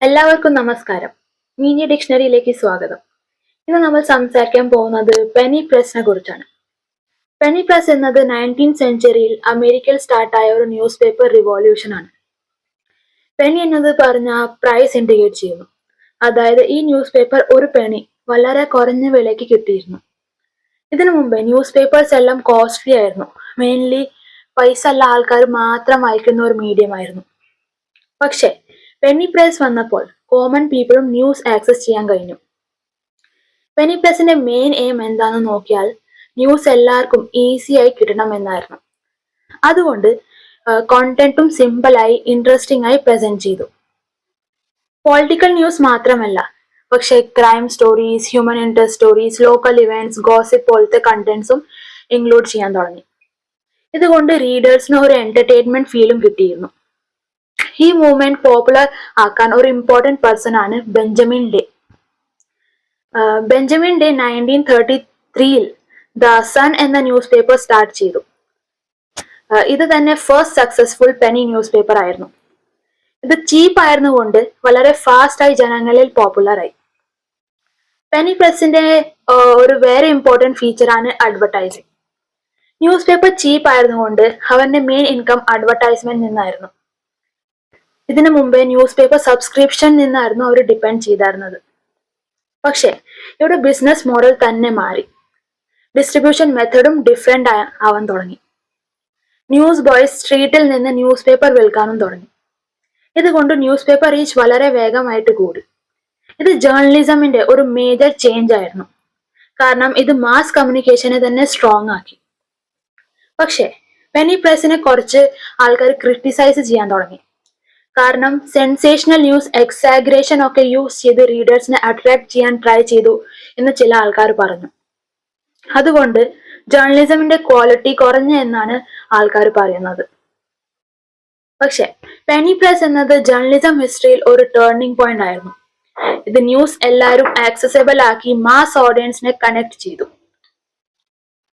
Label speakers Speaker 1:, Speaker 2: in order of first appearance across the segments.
Speaker 1: എല്ലാവർക്കും നമസ്കാരം. മീഡിയ ഡിക്ഷണറിയിലേക്ക് സ്വാഗതം. ഇന്ന് നമ്മൾ സംസാരിക്കാൻ പോകുന്നത് പെനി പ്രസിനെ കുറിച്ചാണ്. പെനി പ്രസ് എന്നത് 19th സെഞ്ചുറിയിൽ അമേരിക്കയിൽ സ്റ്റാർട്ടായ ഒരു ന്യൂസ് പേപ്പർ റിവോല്യൂഷൻ ആണ്. പെനി എന്നത് പറഞ്ഞ പ്രൈസ് ഇൻഡിക്കേറ്റ് ചെയ്യുന്നു. അതായത് ഈ ന്യൂസ് പേപ്പർ ഒരു പെനി വളരെ കുറഞ്ഞ വിലയ്ക്ക് കിട്ടിയിരുന്നു. ഇതിനു മുമ്പേ ന്യൂസ് പേപ്പേഴ്സ് എല്ലാം കോസ്റ്റ്ലി ആയിരുന്നു. മെയിൻലി പൈസ ഉള്ള ആൾക്കാർ മാത്രം വായിക്കുന്ന ഒരു മീഡിയം ആയിരുന്നു. പക്ഷേ പെനി പ്രസ് വന്നപ്പോൾ കോമൺ പീപ്പിളും ന്യൂസ് ആക്സസ് ചെയ്യാൻ കഴിഞ്ഞു. പെനി പ്രസിന്റെ മെയിൻ എയിം എന്താണെന്ന് നോക്കിയാൽ ന്യൂസ് എല്ലാവർക്കും ഈസി ആയി കിട്ടണം എന്നായിരുന്നു. അതുകൊണ്ട് കോണ്ടന്റും സിമ്പിളായി ഇൻട്രസ്റ്റിംഗ് ആയി പ്രസന്റ് ചെയ്തു. പൊളിറ്റിക്കൽ ന്യൂസ് മാത്രമല്ല, പക്ഷെ crime stories, human interest stories, local events, gossip പോലത്തെ കണ്ടന്റ്സും ഇൻക്ലൂഡ് ചെയ്യാൻ തുടങ്ങി. ഇതുകൊണ്ട് റീഡേഴ്സിന് ഒരു എന്റർടൈൻമെന്റ് ഫീലും കിട്ടിയിരുന്നു. ഈ മൂവ്മെന്റ് പോപ്പുലർ ആക്കാൻ ഒരു ഇമ്പോർട്ടന്റ് പേഴ്സൺ ആണ് Benjamin Day. Benjamin Day 1933 the Sun എന്ന ന്യൂസ് പേപ്പർ സ്റ്റാർട്ട് ചെയ്തു. ഇത് തന്നെ first successful penny newspaper ആയിരുന്നു. ഇത് ചീപ്പ് ആയിരുന്നുകൊണ്ട് വളരെ ഫാസ്റ്റ് ആയി ജനങ്ങളിൽ പോപ്പുലർ ആയി. പെനി പ്രസിന്റെ ഒരു വേറെ ഇമ്പോർട്ടന്റ് ഫീച്ചർ ആണ് അഡ്വർടൈസിങ്. ന്യൂസ് പേപ്പർ ചീപ്പ് ആയിരുന്നുകൊണ്ട് അവന്റെ മെയിൻ ഇൻകം അഡ്വർടൈസ്മെന്റ് നിന്നായിരുന്നു. ഇതിനു മുമ്പേ ന്യൂസ് പേപ്പർ സബ്സ്ക്രിപ്ഷൻ നിന്നായിരുന്നു അവർ ഡിപ്പെൻഡ് ചെയ്തിരുന്നത്. പക്ഷെ ഇവിടെ ബിസിനസ് മോഡൽ തന്നെ മാറി. ഡിസ്ട്രിബ്യൂഷൻ മെത്തഡും ഡിഫറെന്റ് ആവാൻ തുടങ്ങി. ന്യൂസ് ബോയ്സ് സ്ട്രീറ്റിൽ നിന്ന് ന്യൂസ് പേപ്പർ വിൽക്കാനും തുടങ്ങി. ഇതുകൊണ്ട് ന്യൂസ് പേപ്പർ റീച്ച് വളരെ വേഗമായിട്ട് കൂടി. ഇത് ജേർണലിസമിന്റെ ഒരു മേജർ ചേഞ്ച് ആയിരുന്നു. കാരണം ഇത് മാസ് കമ്മ്യൂണിക്കേഷനെ തന്നെ സ്ട്രോങ് ആക്കി. പക്ഷെ പെനി പ്രസിനെ കുറച്ച് ആൾക്കാർ ക്രിട്ടിസൈസ് ചെയ്യാൻ തുടങ്ങി. കാരണം സെൻസേഷണൽ ന്യൂസ്, എക്സാഗ്രേഷൻ ഒക്കെ യൂസ് ചെയ്ത് റീഡേഴ്സിനെ അട്രാക്ട് ചെയ്യാൻ ട്രൈ ചെയ്തു എന്ന് ചില ആൾക്കാർ പറഞ്ഞു. അതുകൊണ്ട് ജേർണലിസമിന്റെ ക്വാളിറ്റി കുറഞ്ഞ എന്നാണ് ആൾക്കാർ പറയുന്നത്. പക്ഷെ പെനി പ്രസ് എന്നത് ജേർണലിസം ഹിസ്റ്ററിയിൽ ഒരു ടേണിംഗ് പോയിന്റ് ആയിരുന്നു. ഇത് ന്യൂസ് എല്ലാവരും ആക്സസബിൾ ആക്കി മാസ് ഓഡിയൻസിനെ കണക്ട് ചെയ്തു.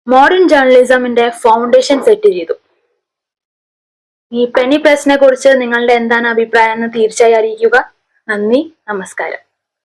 Speaker 1: മോഡേൺ ജേർണലിസമിന്റെ ഫൗണ്ടേഷൻ സെറ്റ് ചെയ്തു. ഈ പെനി പ്രസിനെ കുറിച്ച് നിങ്ങളുടെ എന്താണ് അഭിപ്രായം എന്ന് തീർച്ചയായും അറിയിക്കുക. നന്ദി, നമസ്കാരം.